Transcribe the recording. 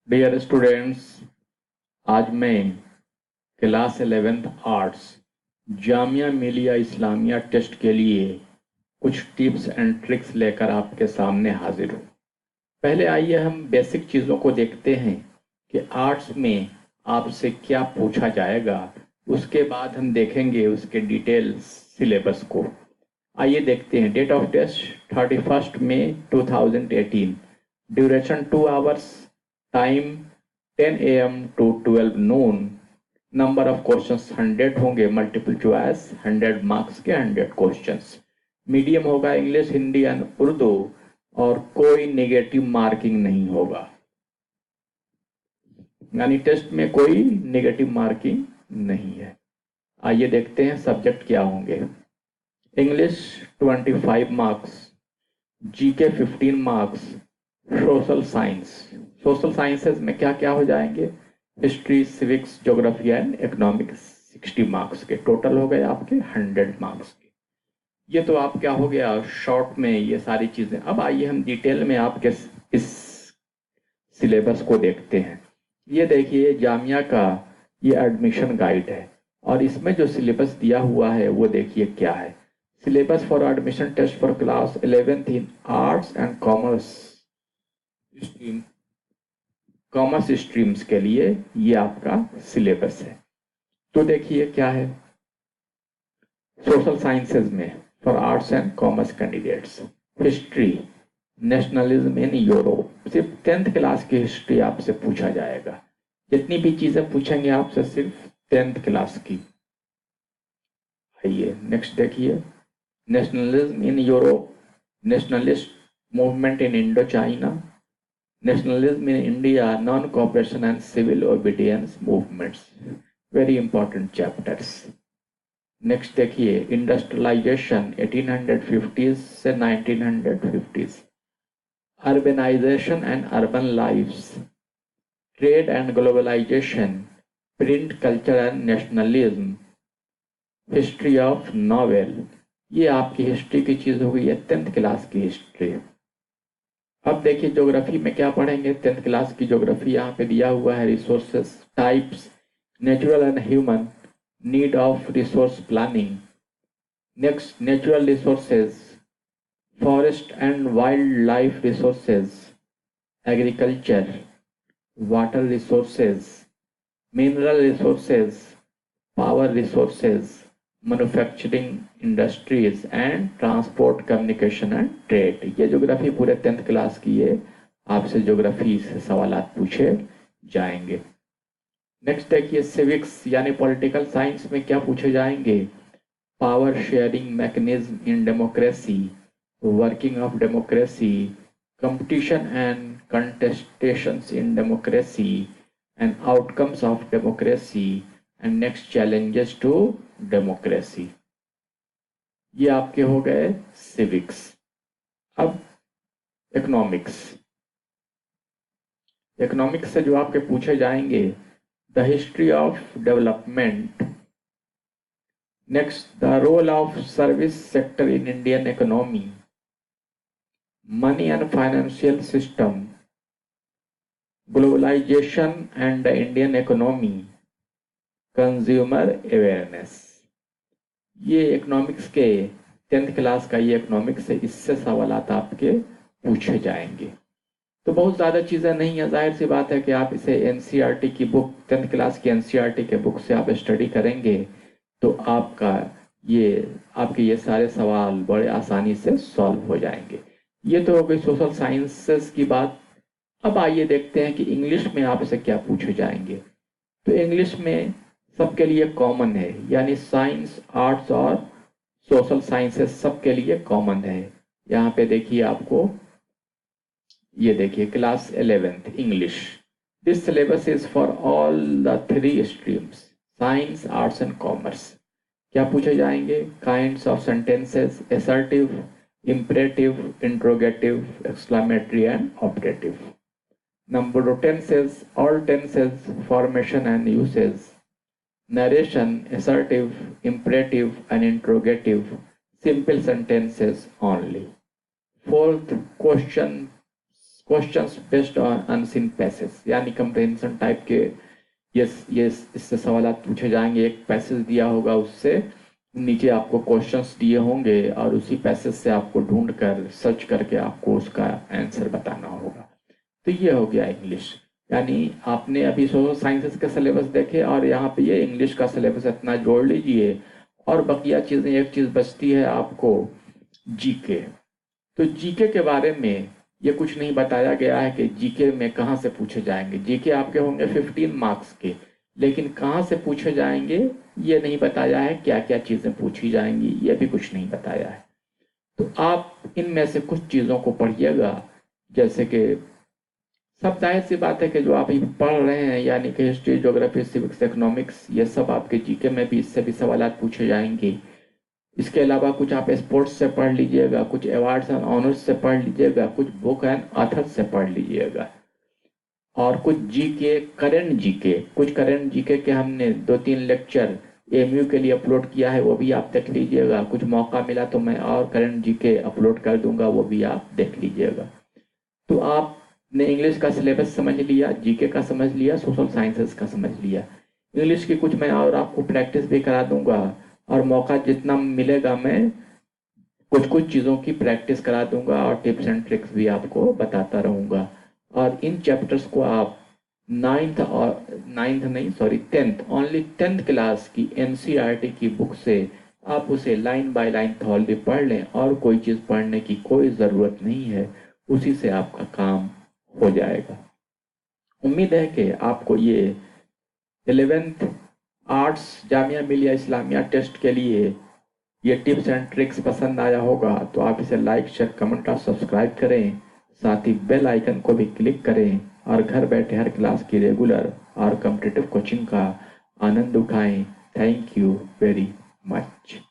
Dear students, आज मैं class 11th arts Jamia Millia Islamia test के लिए कुछ टिप्स एंड ट्रिक्स लेकर आपके सामने हाजिर हूँ। पहले आइए हम बेसिक चीज़ों को देखते हैं कि आर्ट्स में आपसे क्या पूछा जाएगा। उसके बाद हम देखेंगे उसके डिटेल सिलेबस को। आइए देखते हैं। Date of test 31 May 2018, duration 2 hours, time 10 AM to 12 noon, number of questions 100 होंगे, मल्टीपल चॉइस 100 मार्क्स के 100 क्वेश्चंस। मीडियम होगा इंग्लिश, हिंदी एंड उर्दू, और कोई नेगेटिव मार्किंग नहीं होगा, यानी टेस्ट में कोई नेगेटिव मार्किंग नहीं है। आइए देखते हैं सब्जेक्ट क्या होंगे। English 25 marks, GK 15 marks, social sciences में क्या क्या हो जाएंगे, history, civics, geography and economics 60 marks के। टोटल हो गए आपके 100 मार्क्स के। ये तो आप क्या हो गया शॉर्ट में ये सारी चीजें। अब आइए हम डिटेल में आपके इस सिलेबस को देखते हैं। ये देखिए जामिया का ये एडमिशन गाइड है और इसमें जो सिलेबस दिया हुआ है वो देखिए क्या है। Syllabus for admission test for class 11th in arts and commerce streams के लिए ये आपका सिलेबस है। तो देखिए क्या है। सोशल साइंसेज में for arts and commerce candidates, history, nationalism in Europe, सिर्फ 10th क्लास की हिस्ट्री आपसे पूछा जाएगा। जितनी भी चीजें पूछेंगे आपसे सिर्फ 10th क्लास की। आइए नेक्स्ट देखिए। Nationalism in Europe, nationalist movement in Indo China, nationalism in India, non-cooperation and civil obedience movements, very important chapters. Next देखिए, इंडस्ट्रियलाइजेशन 1850s से 1950s, urbanisation and urban lifes, trade and globalisation, print culture and nationalism, history of novel. ये आपकी history की चीज हो गई है, 10th class की हिस्ट्री। अब देखिए ज्योग्राफी में क्या पढ़ेंगे। 10th क्लास की ज्योग्राफी यहाँ पे दिया हुआ है। Resources, types, natural and human, need of resource planning. Next natural resources, forest and wild life resources, agriculture, water resources, mineral resources, power resources, manufacturing industries and transport, communication and trade. ये geography पूरे 10th class की है, आपसे geography से सवाल पूछे जाएंगे। Next देखिए सिविक्स यानी पॉलिटिकल साइंस में क्या पूछे जाएंगे। Power sharing mechanism in democracy, working of democracy, competition and contestations in democracy and outcomes of democracy and next challenges to democracy. ये आपके हो गए सिविक्स। अब इकोनॉमिक्स से जो आपके पूछे जाएंगे, the history of development, next the role of service sector in Indian economy, money and financial system, globalisation and the Indian economy, consumer awareness. ये इकोनॉमिक्स के 10th क्लास का ये इकोनॉमिक्स है, इससे सवाल आपके पूछे जाएंगे। तो बहुत ज़्यादा चीज़ें नहीं है, जाहिर सी बात है कि आप इसे एनसीईआरटी की बुक, 10th क्लास की एनसीईआरटी के बुक से आप स्टडी करेंगे तो आपके ये सारे सवाल बड़े आसानी से सॉल्व हो जाएंगे। ये तो हो गई सोशल साइंसेस की बात। अब आइए देखते हैं कि इंग्लिश में आपसे क्या पूछे जाएंगे। तो इंग्लिश में सबके लिए कॉमन है, यानी साइंस, आर्ट्स और सोशल साइंसेस सबके लिए कॉमन है। यहाँ पे देखिए आपको, ये देखिए class 11th English, this syllabus is for all the 3 streams, science, arts and commerce. क्या पूछे जाएंगे। Kinds of sentences, assertive, imperative, interrogative, exclamatory and objective. Number 10 says all tenses, formation and uses, narration, assertive, imperative and interrogative, simple sentences only. Fourth, question questions based on unseen passage, यानी comprehension type के ये इससे सवाल पूछे जाएंगे। एक passage दिया होगा, उससे नीचे आपको क्वेश्चंस दिए होंगे और उसी पैसेज से आपको ढूंढ कर सर्च करके आपको उसका आंसर बताना होगा। तो ये हो गया इंग्लिश। यानी आपने अभी सोशल साइंसेस के सिलेबस देखे और यहाँ पे ये इंग्लिश का सिलेबस इतना जोड़ लीजिए और बकिया चीज़ें, एक चीज़ बचती है आपको जीके। तो जीके के बारे में ये कुछ नहीं बताया गया है कि जीके में कहाँ से पूछे जाएंगे। जीके आपके होंगे 15 मार्क्स के, लेकिन कहाँ से पूछे जाएंगे ये नहीं बताया है। क्या क्या चीज़ें पूछी जाएंगी ये भी कुछ नहीं बताया है। तो आप इनमें से कुछ चीज़ों को पढ़िएगा, जैसे कि सब जाहिर सी बात है कि जो आप पढ़ रहे हैं यानी कि हिस्ट्री, ज्योग्राफी, सिविक्स, इकोनॉमिक्स, ये सब आपके जीके में भी इससे भी सवाल पूछे जाएंगे। इसके अलावा कुछ आप स्पोर्ट्स से पढ़ लीजिएगा, कुछ अवार्ड्स एंड ऑनर्स से पढ़ लीजिएगा, कुछ बुक एंड ऑथर से पढ़ लीजिएगा, और कुछ जीके करंट जीके, कुछ करंट जीके के हमने 2-3 लेक्चर एमयू के लिए अपलोड किया है, वो भी आप देख लीजिएगा। कुछ मौका मिला तो मैं और करंट जीके अपलोड कर दूंगा, वो भी आप देख लीजिएगा। तो आपने इंग्लिश का सिलेबस समझ लिया, जीके का समझ लिया, सोशल साइंसेस का समझ लिया। इंग्लिश की कुछ मैं और आपको प्रैक्टिस भी करा दूंगा, और मौका जितना मिलेगा मैं कुछ कुछ चीज़ों की प्रैक्टिस करा दूंगा और टिप्स एंड ट्रिक्स भी आपको बताता रहूँगा। और इन चैप्टर्स को आप 10th ओनली 10th क्लास की एनसीईआरटी की बुक से आप उसे लाइन बाय लाइन थॉलली पढ़ लें, और कोई चीज़ पढ़ने की कोई ज़रूरत नहीं है, उसी से आपका काम हो जाएगा। उम्मीद है कि आपको ये 11th arts Jamia Millia Islamia test के लिए ये टिप्स एंड ट्रिक्स पसंद आया होगा तो आप इसे लाइक, शेयर, कमेंट और सब्सक्राइब करें। साथ ही बेल आइकन को भी क्लिक करें और घर बैठे हर क्लास की रेगुलर और कॉम्पिटिटिव कोचिंग का आनंद उठाएं। Thank you very much.